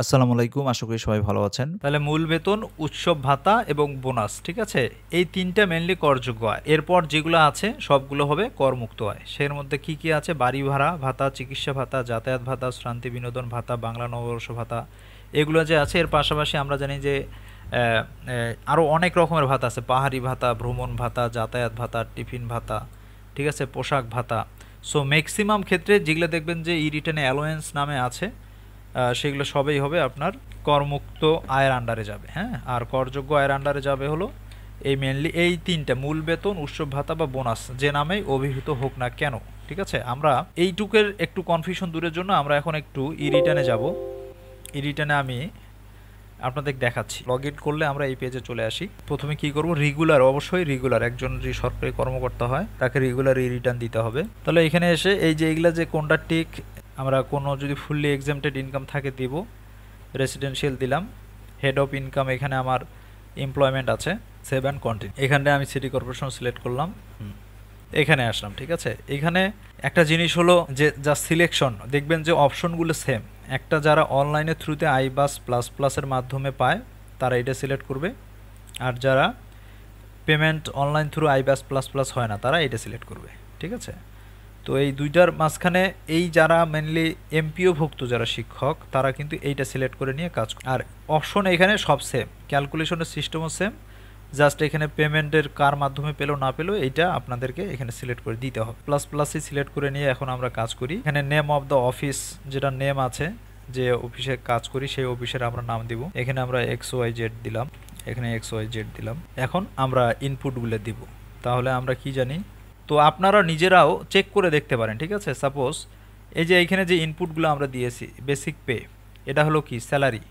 আসসালামু আলাইকুম, আশা করি সবাই ভালো আছেন। তাহলে মূল বেতন, উৎসব ভাতা এবং বোনাস, ঠিক আছে? এই তিনটা মেনলি করযোগ্য আয়। এরপর যেগুলো আছে সবগুলো হবে করমুক্ত আয়। সের মধ্যে কি কি আছে? বাড়ি ভাড়া ভাতা, চিকিৎসা ভাতা, যাতায়াত ভাতা, শ্রান্তি বিনোদন ভাতা, বাংলা নববর্ষ ভাতা, এগুলো যে আছে। এর পাশাপাশি আমরা জানি যে আরও অনেক রকমের ভাতা আছে। পাহাড়ি ভাতা, ভ্রমণ ভাতা, যাতায়াত ভাতা, টিফিন ভাতা, ঠিক আছে, পোশাক ভাতা। সো ম্যাক্সিমাম ক্ষেত্রে যেগুলো দেখবেন যে ই রিটার্নে অ্যালোয়েন্স নামে আছে, সেগুলো সবই হবে আপনার করমুক্ত আয়ের আন্ডারে যাবে। হ্যাঁ, আর করযোগ্য আয়ের আন্ডারে যাবে হলো এই মেনলি এই তিনটা: মূল বেতন, উৎসব ভাতা বা বোনাস, যে নামেই অভিহিত হোক না কেন। ঠিক আছে, আমরা এইটুকের একটু কনফিউশন দূরের জন্য আমরা এখন একটু ই রিটার্নে যাব। ই রিটার্নে আমি আপনাদের দেখাচ্ছি। লগ ইন করলে আমরা এই পেজে চলে আসি। প্রথমে কি করব? রেগুলার, অবশ্যই রেগুলার, একজন যদি সরকারি কর্মকর্তা হয় তাকে রেগুলার ই রিটার্ন দিতে হবে। তাহলে এখানে এসে এই যে এগুলা যে কোনটা টিক, আমরা কোনো যদি ফুললি এক্সামটেড ইনকাম থাকে দিব, রেসিডেন্সিয়াল দিলাম, হেড অফ ইনকাম এখানে আমার এমপ্লয়মেন্ট আছে, সেভ অ্যান্ড কন্টিনিউ। এখানে আমি সিটি কর্পোরেশন সিলেক্ট করলাম, এখানে আসলাম। ঠিক আছে, এখানে একটা জিনিস হলো যে যা সিলেকশন, দেখবেন যে অপশনগুলো সেম। একটা যারা অনলাইনের থ্রুতে আইবাস প্লাস প্লাসের মাধ্যমে পায় তারা এটা সিলেক্ট করবে, আর যারা payment online through আইবাস plus plus হয় না তারা এটা সিলেক্ট করবে। ঠিক আছে, তো এই দুইটার মাঝখানে এই যারা মেনলি এমপিও ভুক্ত যারা শিক্ষক, তারা কিন্তু এইটা সিলেক্ট করে নিয়ে কাজ করে। আর অপশন এখানে সব সেম, ক্যালকুলেশনের সিস্টেমও সেম, জাস্ট এখানে পেমেন্টের কার মাধ্যমে পেলো না পেলো এইটা আপনাদেরকে এখানে সিলেক্ট করে দিতে হবে। প্লাস প্লাসই সিলেক্ট করে নিয়ে এখন আমরা কাজ করি। এখানে নেম অফ দ্য অফিস, যেটা নেম আছে, যে অফিসে কাজ করি সেই অফিসের আমরা নাম দিব। এখানে আমরা XYZ দিলাম, এখানে XYZ দিলাম। এখন আমরা ইনপুটগুলো দিব। তাহলে আমরা কি জানি, তো আপনারা নিজেরাও চেক করে দেখতে পারেন। ঠিক আছে, সাপোজ এই যে এইখানে যে ইনপুটগুলো আমরা দিয়েছি, বেসিক পে এটা হলো কি স্যালারি,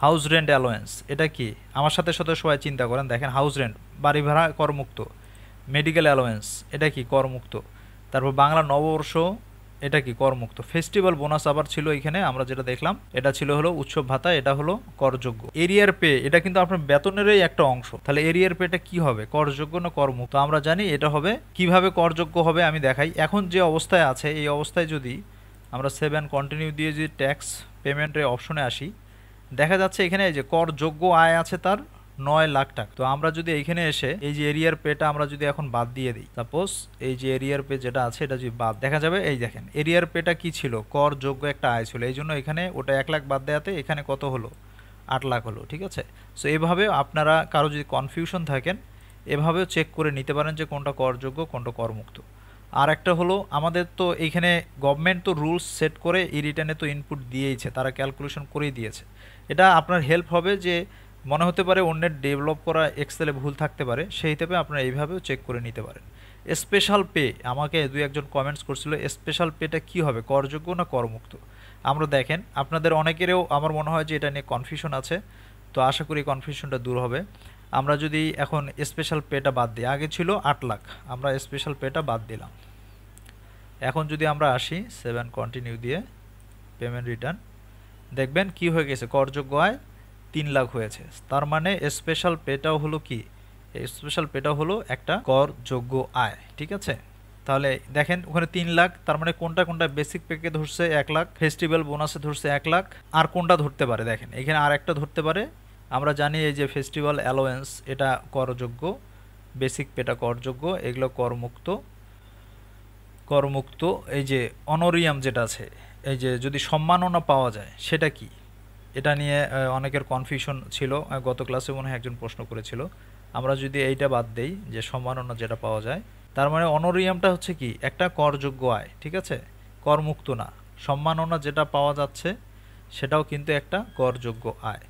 হাউস রেন্ট অ্যালোয়েন্স এটা কি, আমার সাথে সাথে সবাই চিন্তা করেন, দেখেন হাউস রেন্ট বাড়ি ভাড়া করমুক্ত, মেডিকেল অ্যালোয়েন্স এটা কি করমুক্ত, তারপর বাংলা নববর্ষ এটা কি করমুক্ত, ফেস্টিভ্যাল বোনাস আবার ছিল এখানে আমরা যেটা দেখলাম, এটা ছিল হলো উৎসব ভাতা, এটা হলো করযোগ্য। এরিয়ার পে এটা কিন্তু আপনার বেতনেরই একটা অংশ, তাহলে এরিয়ার পেটা কি হবে, করযোগ্য না করমুক্ত? আমরা জানি এটা হবে। কিভাবে করযোগ্য হবে আমি দেখাই। এখন যে অবস্থায় আছে এই অবস্থায় যদি আমরা সেভ অ্যান্ড কন্টিনিউ দিয়ে যদি ট্যাক্স পেমেন্টের অপশনে আসি, দেখা যাচ্ছে এখানে এই যে করযোগ্য আয় আছে তার 9 লাখ টাকা। তো আমরা যদি এইখানে এসে এই যে এরিয়ার পেটা আমরা যদি এখন বাদ দিয়ে দিই, সাপোজ এই যে এরিয়ার পে যেটা আছে এটা যদি বাদ, দেখা যাবে এই দেখেন এরিয়ার পেটা কি ছিল, করযোগ্য একটা আয় ছিল, এই জন্য এখানে ওটা 1 লাখ বাদ দেওয়াতে এখানে কত হলো, 8 লাখ হলো। ঠিক আছে, সো এভাবে আপনারা কারো যদি কনফিউশন থাকেন এভাবেও চেক করে নিতে পারেন যে কোনটা করযোগ্য কোনটা করমুক্ত। আর একটা হলো আমাদের তো এইখানে গভর্নমেন্ট তো রুলস সেট করে ই রিটার্নে তো ইনপুট দিয়েইছে, তারা ক্যালকুলেশন করেই দিয়েছে। এটা আপনার হেল্প হবে যে মনে হতে পারে অন্যের ডেভেলপ করা এক্সেলে ভুল থাকতে পারে, সেই হিসেবে আপনারা এইভাবেও চেক করে নিতে পারেন। স্পেশাল পে, আমাকে দুই একজন কমেন্টস করছিল স্পেশাল পেটা কি হবে, করযোগ্য না করমুক্ত? আমরা দেখেন আপনাদের অনেকেরও আমার মনে হয় যে এটা নিয়ে কনফিউশন আছে, তো আশা করি কনফিউশনটা দূর হবে। আমরা যদি এখন স্পেশাল পেটা বাদ দিই, আগে ছিল 8 লাখ, আমরা স্পেশাল পেটা বাদ দিলাম। এখন যদি আমরা আসি 7 কন্টিনিউ দিয়ে পেমেন্ট রিটার্ন, দেখবেন কি হয়ে গেছে, করযোগ্য আয় 3 লাখ হয়েছে। তার মানে স্পেশাল পেটাও হলো কি, স্পেশাল পেটাও হলো একটা করযোগ্য আয়। ঠিক আছে, তাহলে দেখেন ওখানে 3 লাখ, তার মানে কোনটা কোনটা বেসিক পেকে ধরছে 1 লাখ, ফেস্টিভ্যাল বোনাসে ধরছে 1 লাখ, আর কোনটা ধরতে পারে দেখেন এখানে আর একটা ধরতে পারে। আমরা জানি এই যে ফেস্টিভ্যাল অ্যালোয়েন্স এটা করযোগ্য, বেসিক পেটা করযোগ্য, এগুলো করমুক্ত। করমুক্ত এই যে অনরিয়াম যেটা আছে, এই যে যদি সম্মাননা পাওয়া যায় সেটা কি, এটা নিয়ে অনেকের কনফিউশন ছিল। গত ক্লাসে মনে হয় একজন প্রশ্ন করেছিল। আমরা যদি এইটা বাদ দেই যে সম্মাননা যেটা পাওয়া যায়, তার মানে অনরিয়ামটা হচ্ছে কি একটা করযোগ্য আয়। ঠিক আছে, করমুক্ত না। সম্মাননা যেটা পাওয়া যাচ্ছে সেটাও কিন্তু একটা করযোগ্য আয়।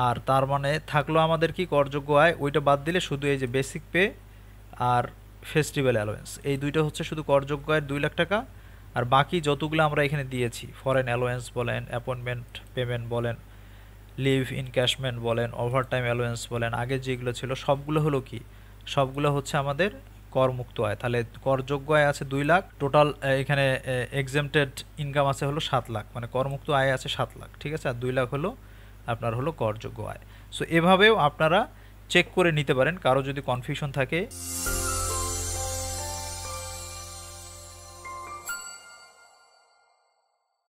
আর তার মানে থাকলো আমাদের কি করযোগ্য আয়, ওইটা বাদ দিলে শুধু এই যে বেসিক পে আর ফেস্টিভ্যাল অ্যালোয়েন্স এই দুইটা হচ্ছে শুধু করযোগ্য আয়ের 2 লাখ টাকা। আর বাকি যতগুলো আমরা এখানে দিয়েছি, ফরেন অ্যালোয়েন্স বলেন, অ্যাপয়েন্টমেন্ট পেমেন্ট বলেন, লিভ ইনক্যাশমেন্ট বলেন, ওভারটাইম অ্যালোয়েন্স বলেন, আগে যেগুলো ছিল সবগুলো হলো কি, সবগুলো হচ্ছে আমাদের করমুক্ত আয়। তাহলে করযোগ্য আয় আছে 2 লাখ, টোটাল এখানে এক্সেমটেড ইনকাম আছে হলো 7 লাখ, মানে করমুক্ত আয় আছে 7 লাখ। ঠিক আছে, আর 2 লাখ হলো আপনার হলো করযোগ্য আয়। সো এভাবেও আপনারা চেক করে নিতে পারেন কারো যদি কনফিউশন থাকে।